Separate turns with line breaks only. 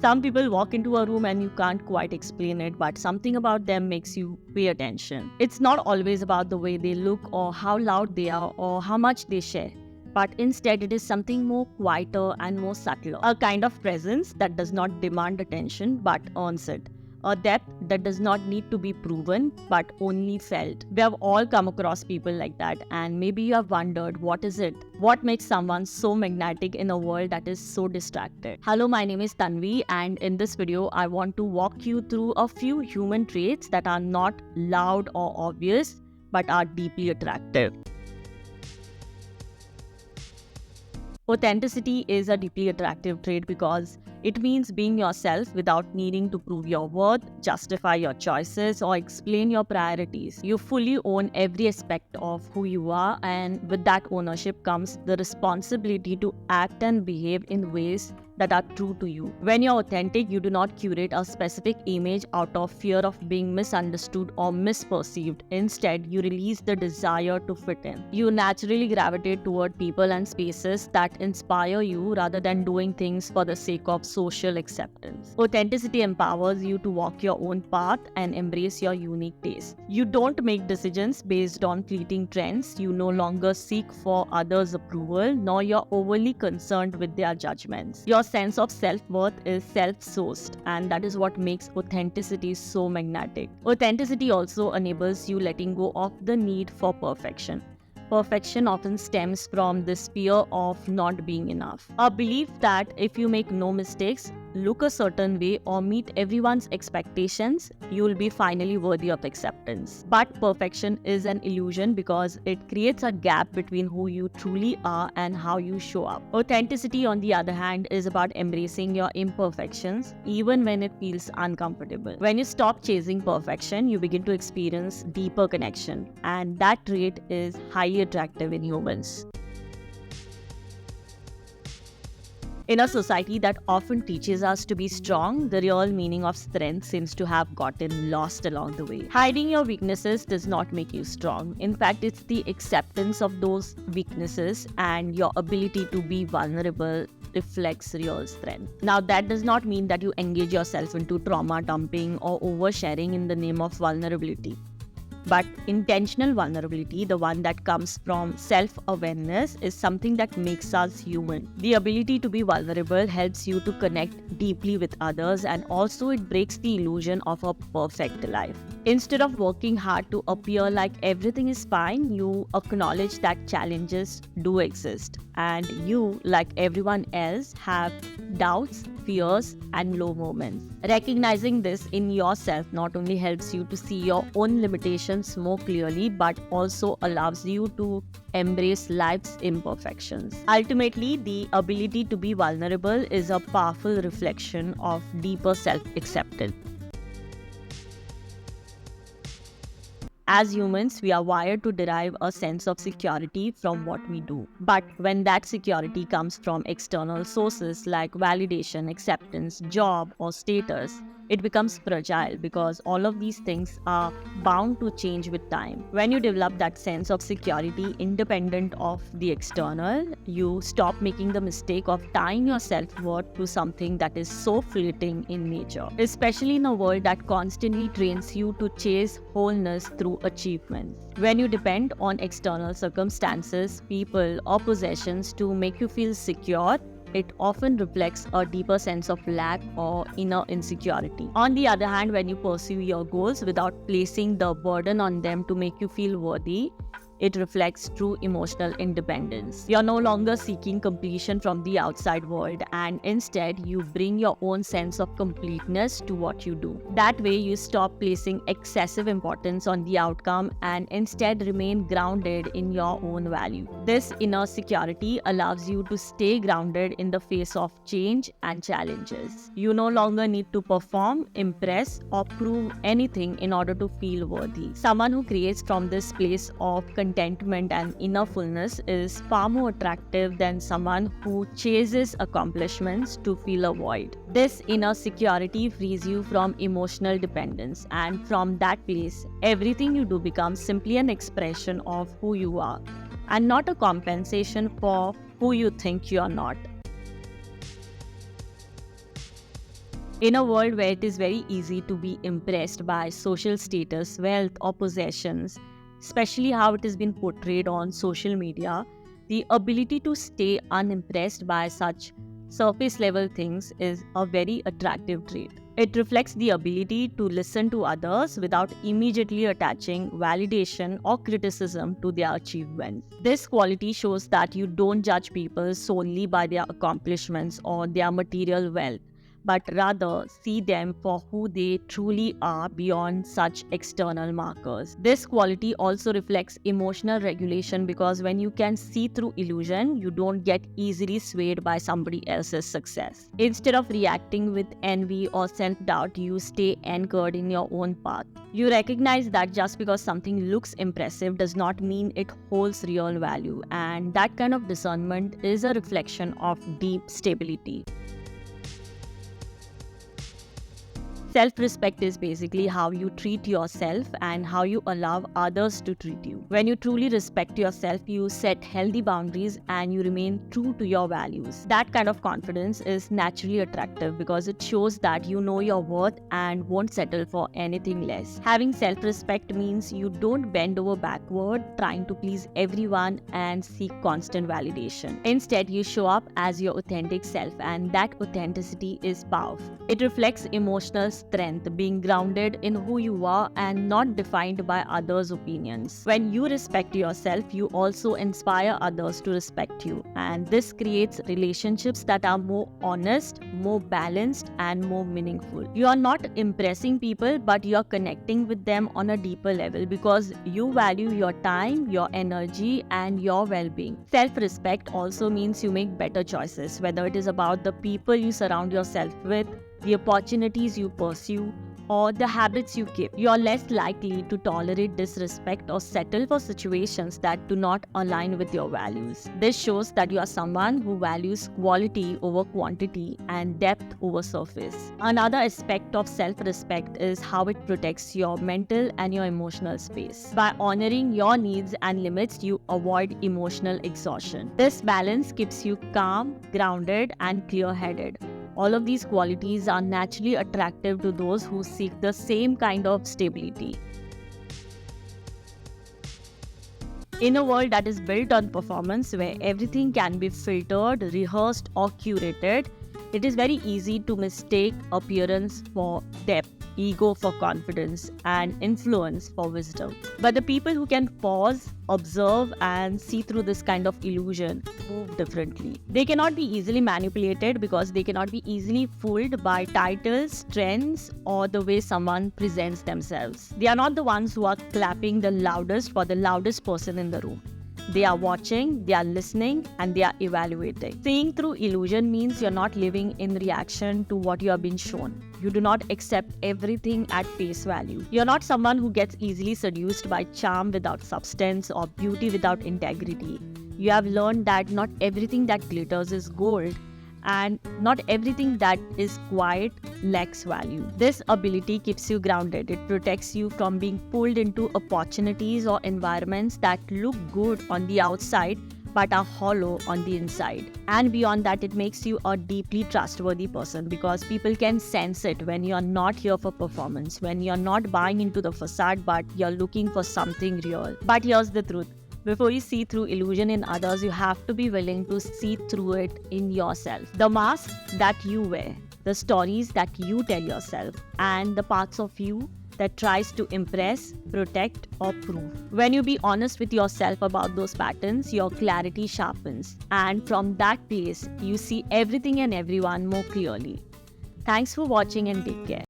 Some people walk into a room and you can't quite explain it, but something about them makes you pay attention. It's not always about the way they look or how loud they are or how much they share, but instead it is something more quieter and more subtle. A kind of presence that does not demand attention but earns it. A depth that does not need to be proven but only felt. We have all come across people like that, and maybe you have wondered, what is it? What makes someone so magnetic in a world that is so distracted? Hello, my name is Tanvi, and in this video I want to walk you through a few human traits that are not loud or obvious but are deeply attractive. Authenticity is a deeply attractive trait because it means being yourself without needing to prove your worth, justify your choices, or explain your priorities. You fully own every aspect of who you are, and with that ownership comes the responsibility to act and behave in ways that are true to you. When you're authentic, you do not curate a specific image out of fear of being misunderstood or misperceived. Instead, you release the desire to fit in. You naturally gravitate toward people and spaces that inspire you rather than doing things for the sake of social acceptance. Authenticity empowers you to walk your own path and embrace your unique taste. You don't make decisions based on fleeting trends. You no longer seek for others' approval, nor you're overly concerned with their judgments. Your sense of self-worth is self-sourced, and that is what makes authenticity so magnetic. Authenticity also enables you letting go of the need for perfection. Perfection often stems from this fear of not being enough. A belief that if you make no mistakes, look a certain way, or meet everyone's expectations, you will be finally worthy of acceptance. But perfection is an illusion because it creates a gap between who you truly are and how you show up. Authenticity, on the other hand, is about embracing your imperfections, even when it feels uncomfortable. When you stop chasing perfection, you begin to experience deeper connection, and that trait is highly attractive in humans. In a society that often teaches us to be strong, the real meaning of strength seems to have gotten lost along the way. Hiding your weaknesses does not make you strong. In fact, it's the acceptance of those weaknesses and your ability to be vulnerable reflects real strength. Now, that does not mean that you engage yourself into trauma dumping or oversharing in the name of vulnerability. But intentional vulnerability, the one that comes from self-awareness, is something that makes us human. The ability to be vulnerable helps you to connect deeply with others, and also it breaks the illusion of a perfect life. Instead of working hard to appear like everything is fine, you acknowledge that challenges do exist, and you, like everyone else, have doubts, fears, and low moments. Recognizing this in yourself not only helps you to see your own limitations more clearly, but also allows you to embrace life's imperfections. Ultimately, the ability to be vulnerable is a powerful reflection of deeper self-acceptance. As humans, we are wired to derive a sense of security from what we do. But when that security comes from external sources like validation, acceptance, job, or status, it becomes fragile because all of these things are bound to change with time. When you develop that sense of security independent of the external, you stop making the mistake of tying your self-worth to something that is so fleeting in nature, especially in a world that constantly trains you to chase wholeness through achievements. When you depend on external circumstances, people, or possessions to make you feel secure, it often reflects a deeper sense of lack or inner insecurity. On the other hand, when you pursue your goals without placing the burden on them to make you feel worthy, it reflects true emotional independence. You're no longer seeking completion from the outside world, and instead you bring your own sense of completeness to what you do. That way, you stop placing excessive importance on the outcome and instead remain grounded in your own value. This inner security allows you to stay grounded in the face of change and challenges. You no longer need to perform, impress, or prove anything in order to feel worthy. Someone who creates from this place of contentment and inner fullness is far more attractive than someone who chases accomplishments to fill a void. This inner security frees you from emotional dependence, and from that place, everything you do becomes simply an expression of who you are, and not a compensation for who you think you are not. In a world where it is very easy to be impressed by social status, wealth, or possessions, especially how it has been portrayed on social media, the ability to stay unimpressed by such surface level things is a very attractive trait. It reflects the ability to listen to others without immediately attaching validation or criticism to their achievements. This quality shows that you don't judge people solely by their accomplishments or their material wealth, but rather see them for who they truly are beyond such external markers. This quality also reflects emotional regulation because when you can see through illusion, you don't get easily swayed by somebody else's success. Instead of reacting with envy or self-doubt, you stay anchored in your own path. You recognize that just because something looks impressive does not mean it holds real value, and that kind of discernment is a reflection of deep stability. Self-respect is basically how you treat yourself and how you allow others to treat you. When you truly respect yourself, you set healthy boundaries and you remain true to your values. That kind of confidence is naturally attractive because it shows that you know your worth and won't settle for anything less. Having self-respect means you don't bend over backward trying to please everyone and seek constant validation. Instead, you show up as your authentic self, and that authenticity is powerful. It reflects emotional strength, being grounded in who you are and not defined by others' opinions. When you respect yourself, you also inspire others to respect you, and this creates relationships that are more honest, more balanced, and more meaningful. You are not impressing people, but you are connecting with them on a deeper level because you value your time, your energy, and your well-being. Self-respect also means you make better choices, whether it is about the people you surround yourself with, the opportunities you pursue, or the habits you keep. You are less likely to tolerate disrespect or settle for situations that do not align with your values. This shows that you are someone who values quality over quantity and depth over surface. Another aspect of self-respect is how it protects your mental and your emotional space. By honoring your needs and limits, you avoid emotional exhaustion. This balance keeps you calm, grounded, and clear-headed. All of these qualities are naturally attractive to those who seek the same kind of stability. In a world that is built on performance, where everything can be filtered, rehearsed, or curated, it is very easy to mistake appearance for depth, ego for confidence, and influence for wisdom. But the people who can pause, observe, and see through this kind of illusion move differently. They cannot be easily manipulated because they cannot be easily fooled by titles, trends, or the way someone presents themselves. They are not the ones who are clapping the loudest for the loudest person in the room. They are watching, they are listening, and they are evaluating. Seeing through illusion means you're not living in reaction to what you have been shown. You do not accept everything at face value. You're not someone who gets easily seduced by charm without substance or beauty without integrity. You have learned that not everything that glitters is gold, and not everything that is quiet lacks value. This ability keeps you grounded. It protects you from being pulled into opportunities or environments that look good on the outside but are hollow on the inside. And beyond that, it makes you a deeply trustworthy person because people can sense it when you're not here for performance, when you're not buying into the facade but you're looking for something real. But here's the truth. Before you see through illusion in others, you have to be willing to see through it in yourself. The mask that you wear, the stories that you tell yourself, and the parts of you that tries to impress, protect, or prove. When you be honest with yourself about those patterns, your clarity sharpens. And from that place, you see everything and everyone more clearly. Thanks for watching and take care.